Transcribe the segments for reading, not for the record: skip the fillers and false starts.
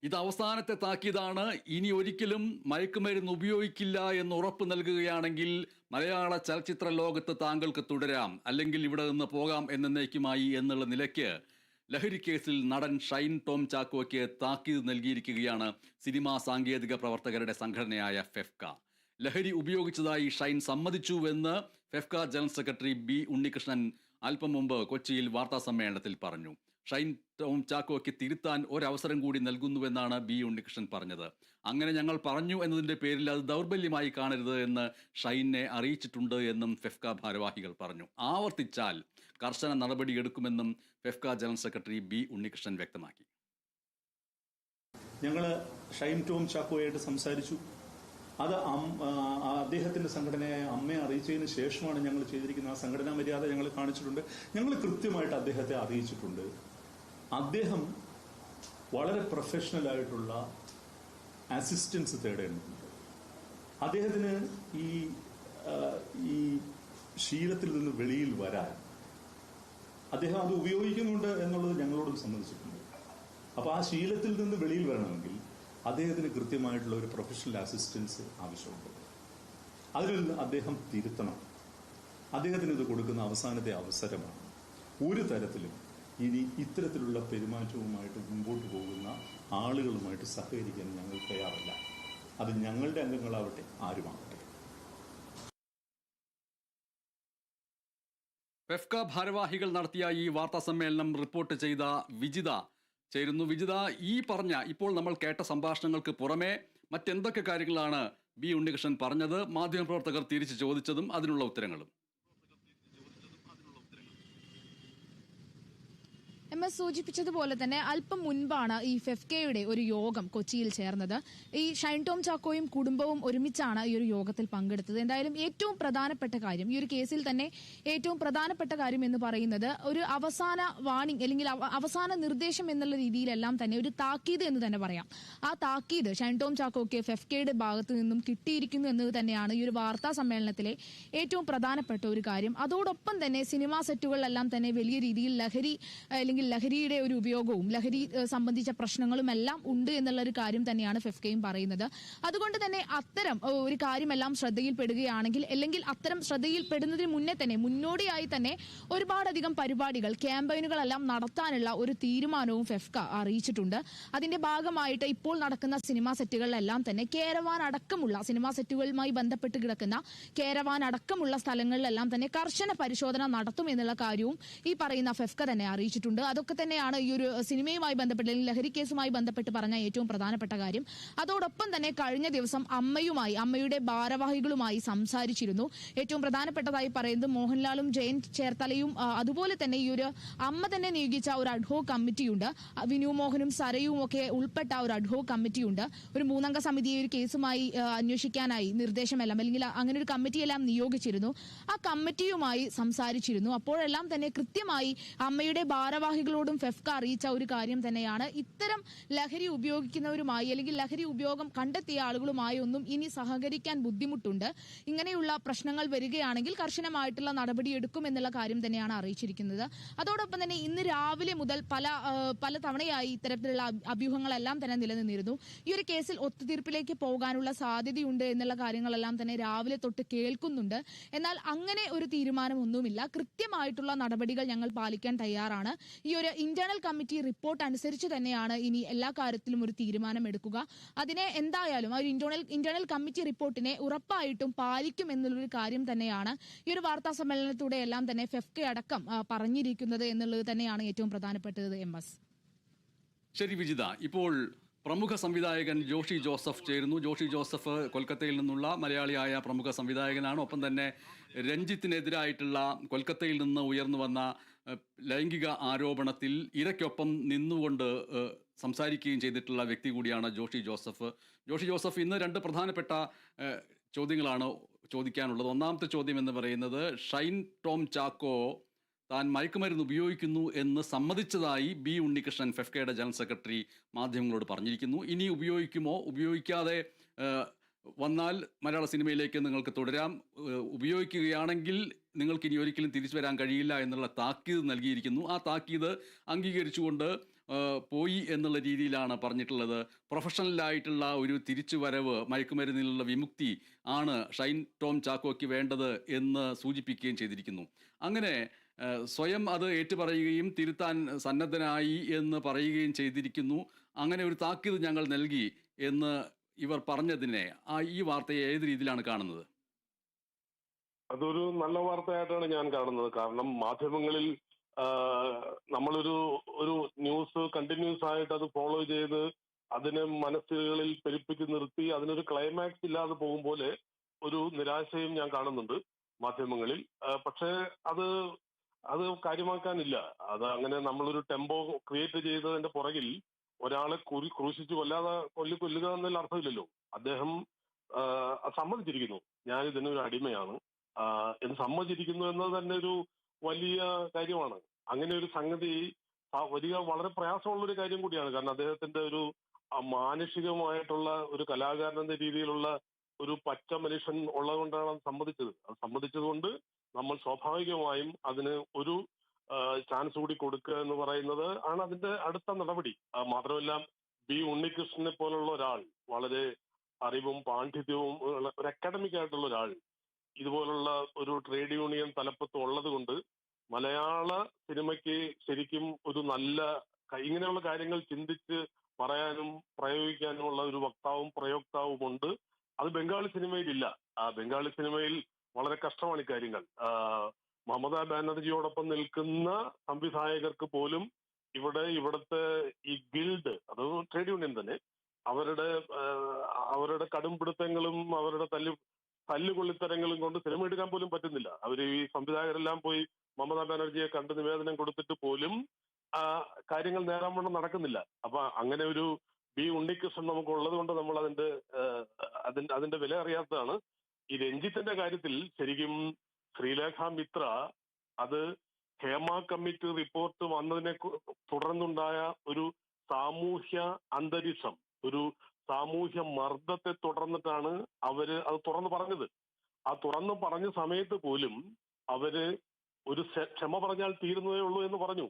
ഇത് അവസാനത്തെ താക്കീതാണ്. ഇനി ഒരിക്കലും മയക്കുമരുന്ന് ഉപയോഗിക്കില്ല എന്ന് ഉറപ്പ് നൽകുകയാണെങ്കിൽ മലയാള ചലച്ചിത്ര ലോകത്ത് താങ്കൾക്ക് തുടരാം, അല്ലെങ്കിൽ ഇവിടെ നിന്ന് പോകാം എന്നേക്കുമായി എന്നുള്ള നിലയ്ക്ക് ലഹരി കേസിൽ നടൻ ഷൈൻ ടോം ചാക്കോയ്ക്ക് താക്കീത് നൽകിയിരിക്കുകയാണ് സിനിമാ സാങ്കേതിക പ്രവർത്തകരുടെ സംഘടനയായ ഫെഫ്ക. ലഹരി ഉപയോഗിച്ചതായി ഷൈൻ സമ്മതിച്ചുവെന്ന് FEFKA general secretary B Unnikrishnan അല്പം മുമ്പ് കൊച്ചിയിൽ വാർത്താ സമ്മേളനത്തിൽ പറഞ്ഞു. ഷൈൻ ടോം ചാക്കോയ്ക്ക് തിരുത്താൻ ഒരവസരം കൂടി നൽകുന്നുവെന്നാണ് ബി ഉണ്ണികൃഷ്ണൻ പറഞ്ഞത്. അങ്ങനെ ഞങ്ങൾ പറഞ്ഞു എന്നതിന്റെ പേരിൽ അത് ദൗർബല്യമായി കാണരുത് എന്ന് ഷൈനെ അറിയിച്ചിട്ടുണ്ട് എന്നും ഫെഫ്ക ഭാരവാഹികൾ പറഞ്ഞു. ആവർത്തിച്ചാൽ കർശന നടപടിയെടുക്കുമെന്നും FEFKA general secretary B Unnikrishnan വ്യക്തമാക്കി. ഞങ്ങൾ ഷൈൻ ടോം ചാക്കോയായിട്ട് സംസാരിച്ചു. അത് അദ്ദേഹത്തിന്റെ സംഘടനയായ അമ്മയെ അറിയിച്ചതിന് ശേഷമാണ് ഞങ്ങൾ ചെയ്തിരിക്കുന്നത്. ആ സംഘടനാ മര്യാദ ഞങ്ങൾ കാണിച്ചിട്ടുണ്ട്. ഞങ്ങൾ കൃത്യമായിട്ട് അദ്ദേഹത്തെ അറിയിച്ചിട്ടുണ്ട്. അദ്ദേഹം വളരെ പ്രൊഫഷണൽ ആയിട്ടുള്ള അസിസ്റ്റൻസ് തേടേണ്ടതുണ്ട്. അദ്ദേഹത്തിന് ഈ ശീലത്തിൽ നിന്ന് വെളിയിൽ വരാൻ അദ്ദേഹം അത് ഉപയോഗിക്കുന്നുണ്ട് എന്നുള്ളത് ഞങ്ങളോടും സമ്മതിച്ചിട്ടുണ്ട്. അപ്പോൾ ആ ശീലത്തിൽ നിന്ന് വെളിയിൽ വരണമെങ്കിൽ അദ്ദേഹത്തിന് കൃത്യമായിട്ടുള്ള ഒരു പ്രൊഫഷണൽ അസിസ്റ്റൻസ് ആവശ്യമുണ്ട്. അതിൽ നിന്ന് അദ്ദേഹം തിരുത്തണം. അദ്ദേഹത്തിന് ഇത് കൊടുക്കുന്ന അവസാനത്തെ അവസരമാണ്. ഒരു തരത്തിലും ഇനി ഇത്തരത്തിലുള്ള പെരുമാറ്റവുമായിട്ട് മുമ്പോട്ട് പോകുന്ന ആളുകളുമായിട്ട് സഹകരിക്കാൻ ഞങ്ങൾ തയ്യാറല്ല. അത് ഞങ്ങളുടെ അംഗങ്ങളാവട്ടെ, ആരുമാവട്ടെ. ഫെഫ്ക ഭാരവാഹികൾ നടത്തിയ ഈ വാർത്താ സമ്മേളനം റിപ്പോർട്ട് ചെയ്ത വിജിത ചേരുന്നു. വിജിത, ഈ പറഞ്ഞ ഇപ്പോൾ നമ്മൾ കേട്ട സംഭാഷണങ്ങൾക്ക് പുറമെ മറ്റെന്തൊക്കെ കാര്യങ്ങളാണ് ബി ഉണ്ണികൃഷ്ണൻ പറഞ്ഞത്? മാധ്യമപ്രവർത്തകർ തിരിച്ചു ചോദിച്ചതും അതിനുള്ള ഉത്തരങ്ങളും. MS സൂചിപ്പിച്ചതുപോലെ തന്നെ അല്പം മുൻപാണ് ഈ ഫെഫ്കയുടെ ഒരു യോഗം കൊച്ചിയിൽ ചേർന്നത്. ഈ ഷൈൻ ടോം ചാക്കോയും കുടുംബവും ഒരുമിച്ചാണ് ഈ ഒരു യോഗത്തിൽ പങ്കെടുത്തത്. എന്തായാലും ഏറ്റവും പ്രധാനപ്പെട്ട കാര്യം, ഈ ഒരു കേസിൽ തന്നെ ഏറ്റവും പ്രധാനപ്പെട്ട കാര്യം എന്ന് പറയുന്നത് ഒരു അവസാന വാണിംഗ് അല്ലെങ്കിൽ അവസാന നിർദ്ദേശം എന്നുള്ള രീതിയിലെല്ലാം തന്നെ ഒരു താക്കീത് എന്ന് തന്നെ പറയാം. ആ താക്കീത് ഷൈൻ ടോം ചാക്കോയ്ക്ക് ഫെഫ്കയുടെ ഭാഗത്തു നിന്നും കിട്ടിയിരിക്കുന്നു എന്നത് തന്നെയാണ് ഈ ഒരു വാർത്താ സമ്മേളനത്തിലെ ഏറ്റവും പ്രധാനപ്പെട്ട ഒരു കാര്യം. അതോടൊപ്പം തന്നെ സിനിമാ സെറ്റുകളിലെല്ലാം തന്നെ വലിയ രീതിയിൽ ലഹരിയുടെ ഒരു ഉപയോഗവും ലഹരി സംബന്ധിച്ച പ്രശ്നങ്ങളും എല്ലാം ഉണ്ട് എന്നുള്ള ഒരു കാര്യം തന്നെയാണ് ഫെഫ്കയും പറയുന്നത്. അതുകൊണ്ട് തന്നെ അത്തരം ഒരു കാര്യമെല്ലാം ശ്രദ്ധയിൽപ്പെടുകയാണെങ്കിൽ, അല്ലെങ്കിൽ അത്തരം ശ്രദ്ധയിൽപ്പെടുന്നതിന് മുന്നേ തന്നെ മുന്നോടിയായി തന്നെ ഒരുപാടധികം പരിപാടികൾ, ക്യാമ്പയിനുകളെല്ലാം നടത്താനുള്ള ഒരു തീരുമാനവും ഫെഫ്ക അറിയിച്ചിട്ടുണ്ട്. അതിന്റെ ഭാഗമായിട്ട് ഇപ്പോൾ നടക്കുന്ന സിനിമാ സെറ്റുകളിലെല്ലാം തന്നെ കേരവാൻ അടക്കമുള്ള സിനിമാ സെറ്റുകളുമായി ബന്ധപ്പെട്ട് കിടക്കുന്ന കേരവാൻ അടക്കമുള്ള സ്ഥലങ്ങളിലെല്ലാം തന്നെ കർശന പരിശോധന നടത്തും എന്നുള്ള കാര്യവും ഈ പറയുന്ന ഫെഫ്ക തന്നെ അറിയിച്ചിട്ടുണ്ട്. അതൊക്കെ തന്നെയാണ് ഈ ഒരു സിനിമയുമായി ബന്ധപ്പെട്ട് അല്ലെങ്കിൽ ലഹരി കേസുമായി ബന്ധപ്പെട്ട് പറഞ്ഞ ഏറ്റവും പ്രധാനപ്പെട്ട കാര്യം. അതോടൊപ്പം തന്നെ കഴിഞ്ഞ ദിവസം അമ്മയുടെ ഭാരവാഹികളുമായി സംസാരിച്ചിരുന്നു. ഏറ്റവും പ്രധാനപ്പെട്ടതായി പറയുന്നത് മോഹൻലാലും ജയൻ ചേർത്തലയും അതുപോലെ തന്നെ ഈ ഒരു അമ്മ തന്നെ നിയോഗിച്ച ഒരു അഡ്ഹോക് കമ്മിറ്റിയുണ്ട്. വിനു മോഹനും സരയും ഒക്കെ ഉൾപ്പെട്ട ഒരു അഡ്ഹോക് കമ്മിറ്റിയുണ്ട്. ഒരു 3 അംഗ സമിതിയെ ഒരു കേസുമായി അന്വേഷിക്കാനായി നിർദ്ദേശമെല്ലാം അല്ലെങ്കിൽ അങ്ങനെ ഒരു കമ്മിറ്റിയെല്ലാം നിയോഗിച്ചിരുന്നു. ആ കമ്മിറ്റിയുമായി സംസാരിച്ചിരുന്നു. അപ്പോഴെല്ലാം തന്നെ കൃത്യമായി അമ്മയുടെ ഭാരവാഹികളോടും ഫെഫ്ക അറിയിച്ച ഒരു കാര്യം തന്നെയാണ്, ഇത്തരം ലഹരി ഉപയോഗിക്കുന്നവരുമായി അല്ലെങ്കിൽ ലഹരി ഉപയോഗം കണ്ടെത്തിയ ആളുകളുമായി ഒന്നും ഇനി സഹകരിക്കാൻ ബുദ്ധിമുട്ടുണ്ട്. ഇങ്ങനെയുള്ള പ്രശ്നങ്ങൾ വരികയാണെങ്കിൽ കർശനമായിട്ടുള്ള നടപടിയെടുക്കും എന്നുള്ള കാര്യം തന്നെയാണ് അറിയിച്ചിരിക്കുന്നത്. അതോടൊപ്പം തന്നെ ഇന്ന് രാവിലെ മുതൽ പല തവണയായി ഇത്തരത്തിലുള്ള അഭ്യൂഹങ്ങളെല്ലാം തന്നെ നിലനിന്നിരുന്നു. ഈ ഒരു കേസിൽ ഒത്തുതീർപ്പിലേക്ക് പോകാനുള്ള സാധ്യതയുണ്ട് എന്നുള്ള കാര്യങ്ങളെല്ലാം തന്നെ രാവിലെ തൊട്ട് കേൾക്കുന്നുണ്ട്. എന്നാൽ അങ്ങനെ ഒരു തീരുമാനമൊന്നുമില്ല. കൃത്യമായിട്ടുള്ള നടപടികൾ ഞങ്ങൾ പാലിക്കാൻ തയ്യാറാണ്. ഈ ഒരു ഇന്റേണൽ കമ്മിറ്റി റിപ്പോർട്ട് അനുസരിച്ച് തന്നെയാണ് ഇനി എല്ലാ കാര്യത്തിലും ഒരു തീരുമാനം എടുക്കുക. അതിനെ എന്തായാലും ആ ഒരു ഇന്റേണൽ കമ്മിറ്റി റിപ്പോർട്ടിനെ ഉറപ്പായിട്ടും പാലിക്കും എന്നുള്ളൊരു കാര്യം തന്നെയാണ് ഈ ഒരു വാർത്താ സമ്മേളനത്തിലൂടെ എല്ലാം തന്നെ ഫെഫ്ക അടക്കം പറഞ്ഞിരിക്കുന്നത് എന്നുള്ളത് തന്നെയാണ് ഏറ്റവും പ്രധാനപ്പെട്ടത്. MS ശരി വിജിത, ഇപ്പോൾ പ്രമുഖ സംവിധായകൻ ജോഷി ജോസഫ് ചേരുന്നു. ജോഷി ജോസഫ് കൊൽക്കത്തയിൽ നിന്നുള്ള മലയാളിയായ പ്രമുഖ സംവിധായകനാണ്. ഒപ്പം തന്നെ രഞ്ജിത്തിനെതിരായിട്ടുള്ള കൊൽക്കത്തയിൽ നിന്ന് ഉയർന്നു വന്ന ലൈംഗിക ആരോപണത്തിൽ ഇരയ്ക്കൊപ്പം നിന്നുകൊണ്ട് സംസാരിക്കുകയും ചെയ്തിട്ടുള്ള വ്യക്തി കൂടിയാണ് ജോഷി ജോസഫ്. ജോഷി ജോസഫ്, ഇന്ന് 2 പ്രധാനപ്പെട്ട ചോദ്യങ്ങളാണ് ചോദിക്കാനുള്ളത്. ഒന്നാമത്തെ ചോദ്യം എന്ന് പറയുന്നത്, ഷൈൻ ടോം ചാക്കോ താൻ മയക്കുമരുന്ന് ഉപയോഗിക്കുന്നു എന്ന് സമ്മതിച്ചതായി ബി ഉണ്ണികൃഷ്ണൻ ഫെഫ്കയുടെ ജനറൽ സെക്രട്ടറി മാധ്യമങ്ങളോട് പറഞ്ഞിരിക്കുന്നു. ഇനി ഉപയോഗിക്കുമോ, ഉപയോഗിക്കാതെ വന്നാൽ മലയാള സിനിമയിലേക്ക് നിങ്ങൾക്ക് തുടരാം, ഉപയോഗിക്കുകയാണെങ്കിൽ നിങ്ങൾക്ക് ഇനി ഒരിക്കലും തിരിച്ചു വരാൻ കഴിയില്ല എന്നുള്ള താക്കീത് നൽകിയിരിക്കുന്നു. ആ താക്കീത് അംഗീകരിച്ചുകൊണ്ട് പോയി എന്നുള്ള രീതിയിലാണ് പറഞ്ഞിട്ടുള്ളത്. പ്രൊഫഷണലായിട്ടുള്ള ഒരു തിരിച്ചുവരവ്, മയക്കുമരുന്നിൽ നിന്നുള്ള വിമുക്തി ആണ് ഷൈൻ ടോം ചാക്കോയ്ക്ക് വേണ്ടത് എന്ന് സൂചിപ്പിക്കുകയും ചെയ്തിരിക്കുന്നു. അങ്ങനെ സ്വയം അത് ഏറ്റുപറയുകയും തിരുത്താൻ സന്നദ്ധനായി എന്ന് പറയുകയും ചെയ്തിരിക്കുന്നു. അങ്ങനെ ഒരു താക്കീത് ഞങ്ങൾ നൽകി എന്ന് ഇവർ പറഞ്ഞതിനെ ഈ വാർത്തയെ ഏത് രീതിയിലാണ് കാണുന്നത്? അതൊരു നല്ല വാർത്തയായിട്ടാണ് ഞാൻ കാണുന്നത്. കാരണം മാധ്യമങ്ങളിൽ നമ്മളൊരു ഒരു ന്യൂസ് കണ്ടിന്യൂസ് ആയിട്ട് അത് ഫോളോ ചെയ്ത് അതിനെ മനസ്സുകളിൽ പെരുപ്പിച്ച് നിർത്തി അതിനൊരു ക്ലൈമാക്സ് ഇല്ലാതെ പോകും പോലെ ഒരു നിരാശയും ഞാൻ കാണുന്നുണ്ട് മാധ്യമങ്ങളിൽ. പക്ഷേ അത് അത് കാര്യമാക്കാനില്ല. അത് അങ്ങനെ നമ്മളൊരു ടെമ്പോ ക്രിയേറ്റ് ചെയ്തതിന്റെ പുറകിൽ ഒരാളെ ക്രൂശിച്ച് കൊല്ലുക എന്നതിൽ അർത്ഥമില്ലല്ലോ. അദ്ദേഹം സമ്മതിച്ചിരിക്കുന്നു, ഞാൻ ഇതിനൊരു അടിമയാണ് എന്ന് സമ്മതിച്ചിരിക്കുന്നു എന്നത് തന്നെ ഒരു വലിയ കാര്യമാണ്. അങ്ങനെ ഒരു സംഗതി വലിയ വളരെ പ്രയാസമുള്ളൊരു കാര്യം കൂടിയാണ്. കാരണം അദ്ദേഹത്തിന്റെ ഒരു മാനുഷികമായിട്ടുള്ള ഒരു കലാകാരൻ എന്ന രീതിയിലുള്ള ഒരു പച്ച മനുഷ്യൻ ഉള്ളതുകൊണ്ടാണ് അത് സമ്മതിച്ചത്. അത് സമ്മതിച്ചതുകൊണ്ട് നമ്മൾ സ്വാഭാവികമായും അതിന് ഒരു ചാൻസ് കൂടി കൊടുക്കുക എന്ന് പറയുന്നത് ആണ് അതിന്റെ അടുത്ത നടപടി. മാത്രമല്ല ബി ഉണ്ണികൃഷ്ണനെ പോലുള്ള ഒരാൾ, വളരെ അറിവും പാണ്ഡിത്യവും ഒരു അക്കാഡമിക് ആയിട്ടുള്ള ഒരാൾ ഇതുപോലുള്ള ഒരു ട്രേഡ് യൂണിയൻ തലപ്പത്ത് ഉള്ളത് കൊണ്ട് മലയാള സിനിമയ്ക്ക് ശരിക്കും ഒരു നല്ല ഇങ്ങനെയുള്ള കാര്യങ്ങൾ ചിന്തിച്ച് പറയാനും പ്രയോഗിക്കാനുമുള്ള ഒരു വക്താവും പ്രയോക്താവും ഉണ്ട്. അത് ബംഗാളി സിനിമയിലില്ല. ബംഗാളി സിനിമയിൽ വളരെ കഷ്ടമാണ് ഇക്കാര്യങ്ങൾ. മമതാ ബാനർജിയോടൊപ്പം നിൽക്കുന്ന സംവിധായകർക്ക് പോലും ഇവിടുത്തെ ഈ ഗിൽഡ്, അത് ട്രേഡ് യൂണിയൻ തന്നെ, അവരുടെ കടുംപിടുത്തങ്ങളും അവരുടെ തല്ലുകൊള്ളിത്തരങ്ങളും കൊണ്ട് സിനിമ എടുക്കാൻ പോലും പറ്റുന്നില്ല. അവർ ഈ സംവിധായകരെല്ലാം പോയി മമതാ ബാനർജിയെ കണ്ട് നിവേദനം കൊടുത്തിട്ട് പോലും കാര്യങ്ങൾ നേരാവണ്ണം നടക്കുന്നില്ല. അപ്പൊ അങ്ങനെ ഒരു ബി ഉണ്ണികൃഷ്ണൻ നമുക്ക് ഉള്ളത് കൊണ്ട് നമ്മൾ അതിന്റെ വില അറിയാത്തതാണ്. ഈ രഞ്ജിത്തിന്റെ കാര്യത്തിൽ ശരിക്കും ശ്രീലേഖ മിത്ര അത് ഹേമ കമ്മിറ്റി റിപ്പോർട്ട് വന്നതിനെ തുടർന്നുണ്ടായ ഒരു സാമൂഹ്യ അന്തരീക്ഷം, ഒരു സാമൂഹ്യ മർദ്ദത്തെ തുടർന്നിട്ടാണ് അവര് അത് തുറന്നു പറഞ്ഞത്. ആ തുറന്നു പറഞ്ഞ സമയത്ത് പോലും അവര് ഒരു ക്ഷമ പറഞ്ഞാൽ തീരുന്നതേ ഉള്ളൂ എന്ന് പറഞ്ഞു.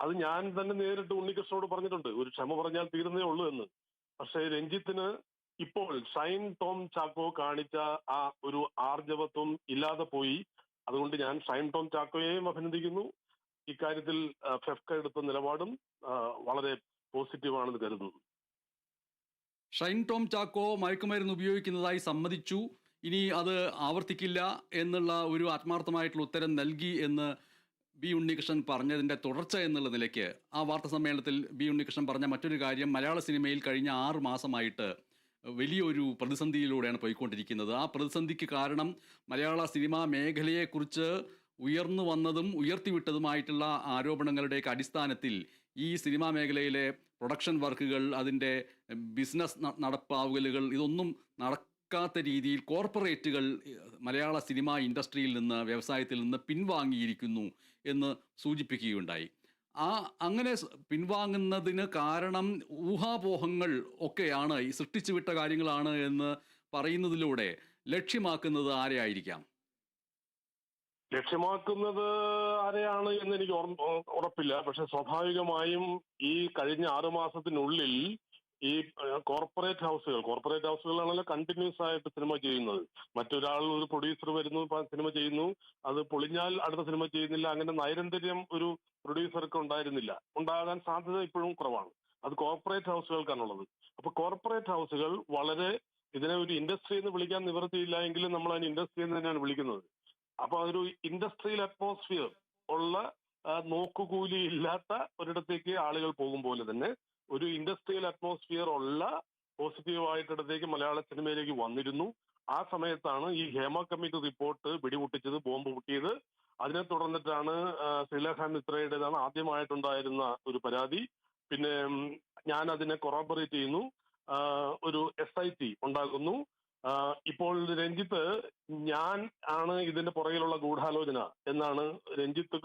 അത് ഞാൻ തന്നെ നേരിട്ട് ഉണ്ണികൃഷ്ണനോട് പറഞ്ഞിട്ടുണ്ട്, ഒരു ക്ഷമ പറഞ്ഞാൽ തീരുന്നതേ ഉള്ളൂ എന്ന്. പക്ഷേ രഞ്ജിത്തിന് ഇപ്പോൾ ഷൈൻ ടോം ചാക്കോ കാണിച്ച ആ ഒരു ആർജവത്വം ഇല്ലാതെ പോയി. അതുകൊണ്ട് ഞാൻ ഷൈൻ ടോം ചാക്കോയെയും അഭിനന്ദിക്കുന്നു. ഇക്കാര്യത്തിൽ ഫെഫ്ക എടുത്ത നിലപാടും വളരെ പോസിറ്റീവാണെന്ന് കരുതുന്നു. ഷൈൻ ടോം ചാക്കോ മയക്കുമരുന്ന് ഉപയോഗിക്കുന്നതായി സമ്മതിച്ചു, ഇനി അത് ആവർത്തിക്കില്ല എന്നുള്ള ഒരു ആത്മാർത്ഥമായിട്ടുള്ള ഉത്തരം നൽകി എന്ന് ബി ഉണ്ണികൃഷ്ണൻ പറഞ്ഞതിൻ്റെ തുടർച്ച എന്നുള്ള നിലയ്ക്ക് ആ വാർത്താ സമ്മേളനത്തിൽ ബി ഉണ്ണികൃഷ്ണൻ പറഞ്ഞ മറ്റൊരു കാര്യം, മലയാള സിനിമയിൽ കഴിഞ്ഞ 6 മാസമായിട്ട് വലിയൊരു പ്രതിസന്ധിയിലൂടെയാണ് പോയിക്കൊണ്ടിരിക്കുന്നത്. ആ പ്രതിസന്ധിക്ക് കാരണം മലയാള സിനിമാ മേഖലയെക്കുറിച്ച് ഉയർന്നു വന്നതും ഉയർത്തിവിട്ടതുമായിട്ടുള്ള ആരോപണങ്ങളുടെയൊക്കെ അടിസ്ഥാനത്തിൽ ഈ സിനിമാ മേഖലയിലെ പ്രൊഡക്ഷൻ വർക്കുകൾ, അതിൻ്റെ ബിസിനസ് നടപ്പാവലുകൾ, ഇതൊന്നും നടക്കാത്ത രീതിയിൽ കോർപ്പറേറ്റുകൾ മലയാള സിനിമാ ഇൻഡസ്ട്രിയിൽ നിന്ന്, വ്യവസായത്തിൽ നിന്ന് പിൻവാങ്ങിയിരിക്കുന്നു എന്ന് സൂചിപ്പിക്കുകയുണ്ടായി. അങ്ങനെ പിൻവാങ്ങുന്നതിന് കാരണം ഊഹാപോഹങ്ങൾ ഒക്കെയാണ്, ഈ സൃഷ്ടിച്ചുവിട്ട കാര്യങ്ങളാണ് എന്ന് പറയുന്നതിലൂടെ ലക്ഷ്യമാക്കുന്നത് ആരെയായിരിക്കാം? ലക്ഷ്യമാക്കുന്നത് ആരെയാണ് എന്ന് എനിക്ക് ഉറപ്പില്ല. പക്ഷെ സ്വാഭാവികമായും ഈ കഴിഞ്ഞ 6 മാസത്തിനുള്ളിൽ ഈ കോർപ്പറേറ്റ് ഹൗസുകളാണല്ലോ കണ്ടിന്യൂസ് ആയിട്ട് സിനിമ ചെയ്യുന്നത്. മറ്റൊരാൾ, ഒരു പ്രൊഡ്യൂസർ വരുന്നു, സിനിമ ചെയ്യുന്നു, അത് പൊളിഞ്ഞാൽ അടുത്ത സിനിമ ചെയ്യുന്നില്ല. അങ്ങനെ നൈരന്തര്യം ഒരു പ്രൊഡ്യൂസർക്ക് ഉണ്ടാകാൻ സാധ്യത ഇപ്പോഴും കുറവാണ്. അത് കോർപ്പറേറ്റ് ഹൗസുകൾക്കാണുള്ളത്. അപ്പൊ കോർപ്പറേറ്റ് ഹൗസുകൾ വളരെ, ഇതിനെ ഒരു ഇൻഡസ്ട്രി എന്ന് വിളിക്കാൻ നിവൃത്തിയില്ല എങ്കിലും നമ്മൾ അതിന് ഇൻഡസ്ട്രി എന്ന് തന്നെയാണ് വിളിക്കുന്നത്. അപ്പൊ അതൊരു ഇൻഡസ്ട്രിയൽ അറ്റ്മോസ്ഫിയർ ഉള്ള, നോക്കുകൂലി ഇല്ലാത്ത ഒരിടത്തേക്ക് ആളുകൾ പോകും പോലെ തന്നെ ഒരു ഇൻഡസ്ട്രിയൽ അറ്റ്മോസ്ഫിയർ ഉള്ള പോസിറ്റീവായിട്ടിടത്തേക്ക് മലയാള സിനിമയിലേക്ക് വന്നിരുന്നു. ആ സമയത്താണ് ഈ ഹേമ കമ്മിറ്റി റിപ്പോർട്ട് വെടിപൊട്ടിച്ചത്, ബോംബ് പൊട്ടിയത്. അതിനെ തുടർന്നിട്ടാണ് ശ്രീലേഖ മിത്രയുടേതാണ് ആദ്യമായിട്ടുണ്ടായിരുന്ന ഒരു പരാതി. പിന്നെ ഞാൻ അതിനെ കൊറോബറേറ്റ് ചെയ്യുന്നു, ഒരു SIT ഉണ്ടാകുന്നു. ഇപ്പോൾ രഞ്ജിത്ത് ഞാൻ ആണ് ഇതിന്റെ പുറകിലുള്ള ഗൂഢാലോചന എന്നാണ് രഞ്ജിത്ത്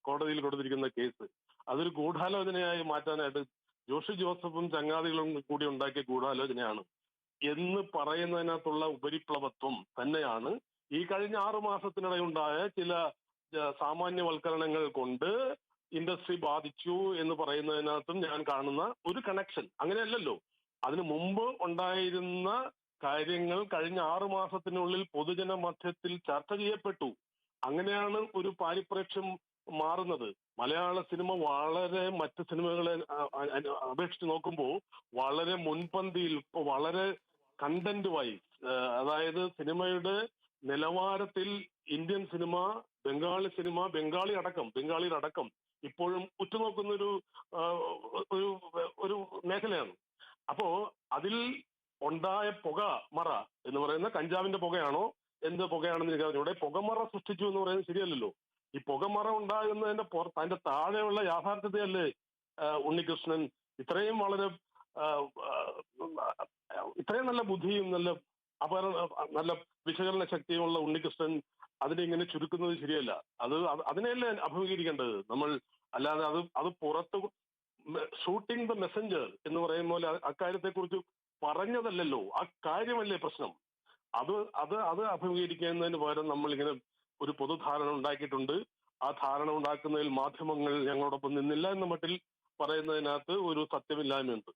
കോടതിയിൽ കൊടുത്തിരിക്കുന്ന കേസ്. അതൊരു ഗൂഢാലോചനയായി മാറ്റാനായിട്ട് ജോഷി ജോസഫും ചങ്ങാതികളും കൂടി ഉണ്ടാക്കിയ ഗൂഢാലോചനയാണ് എന്ന് പറയുന്നതിനകത്തുള്ള ഉപരിപ്ലവത്വം തന്നെയാണ് ഈ കഴിഞ്ഞ 6 മാസത്തിനിടെ ഉണ്ടായ ചില സാമാന്യവൽക്കരണങ്ങൾ കൊണ്ട് ഇൻഡസ്ട്രി ബാധിച്ചു എന്ന് പറയുന്നതിനകത്തും ഞാൻ കാണുന്ന ഒരു കണക്ഷൻ. അങ്ങനെയല്ലല്ലോ. അതിനു മുമ്പ് ഉണ്ടായിരുന്ന കാര്യങ്ങൾ കഴിഞ്ഞ 6 മാസത്തിനുള്ളിൽ പൊതുജന മധ്യത്തിൽ ചർച്ച ചെയ്യപ്പെട്ടു. അങ്ങനെയാണ് ഒരു പാരിപ്രേക്ഷ്യം മാറുന്നത്. മലയാള സിനിമ വളരെ മറ്റ് സിനിമകളെ അപേക്ഷിച്ച് നോക്കുമ്പോൾ വളരെ മുൻപന്തിയിൽ, ഇപ്പോൾ വളരെ കണ്ടന്റ് വൈസ്, അതായത് സിനിമയുടെ നിലവാരത്തിൽ ഇന്ത്യൻ സിനിമ, ബംഗാളിയുടെ അടക്കം ഇപ്പോഴും ഉറ്റുനോക്കുന്ന ഒരു മേഖലയാണ്. അപ്പോ അതിൽ ഉണ്ടായ പുകമറ എന്ന് പറയുന്ന കഞ്ചാവിന്റെ പുകയാണോ എന്ത് പുകയാണെന്ന് എനിക്ക് ഇവിടെ പുകമറ സൃഷ്ടിച്ചു എന്ന് പറയുന്നത് ശരിയല്ലല്ലോ. ഈ പുകമറ ഉണ്ടാകുന്നതിന്റെ അതിന്റെ താഴെയുള്ള യാഥാർത്ഥ്യതയല്ലേ ഉണ്ണികൃഷ്ണൻ ഇത്രയും ഇത്രയും നല്ല ബുദ്ധിയും നല്ല വിശകലന ശക്തിയുമുള്ള ഉണ്ണികൃഷ്ണൻ അതിനെ ഇങ്ങനെ ചുരുക്കുന്നത് ശരിയല്ല. അതിനെയല്ലേ അഭിമുഖീകരിക്കേണ്ടത് നമ്മൾ. അല്ലാതെ അത് പുറത്ത് ഷൂട്ടിംഗ് ദ മെസ്സഞ്ചർ എന്ന് പറയുന്ന പോലെ അക്കാര്യത്തെക്കുറിച്ച് പറഞ്ഞതല്ലല്ലോ. ആ കാര്യമല്ലേ പ്രശ്നം. അത് അഭിമുഖീകരിക്കുന്നതിന് പകരം നമ്മളിങ്ങനെ ഒരു പൊതുധാരണ ഉണ്ടാക്കിയിട്ടുണ്ട്. ആ ധാരണ ഉണ്ടാക്കുന്നതിൽ മാധ്യമങ്ങൾ ഞങ്ങളോടൊപ്പം നിന്നില്ല എന്ന മട്ടിൽ പറയുന്നതിനകത്ത് ഒരു സത്യമില്ലായ്മയുണ്ട്.